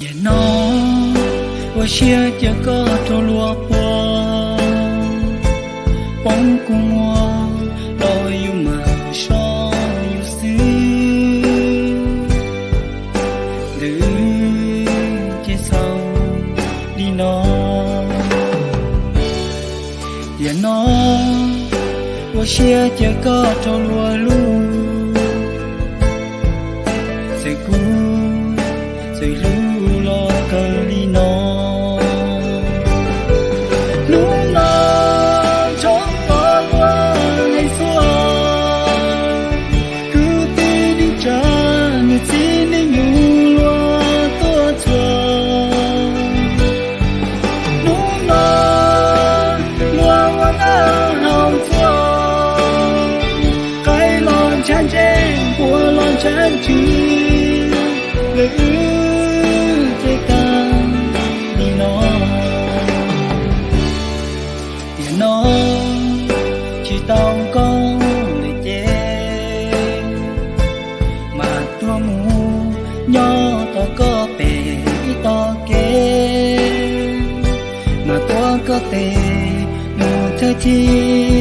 也孬，我写这个头落魄，帮过我，老有马上有事，你接受你孬，也孬，我写这个头落路，谁顾谁路。ฉันชื่อเลยใจกันนี่น้องอย่าน้องที่ต้องก้องเลยเจมาตัวหมูย่อต่อก็เปต่อเกมาตัวก็เตหมูเธอที่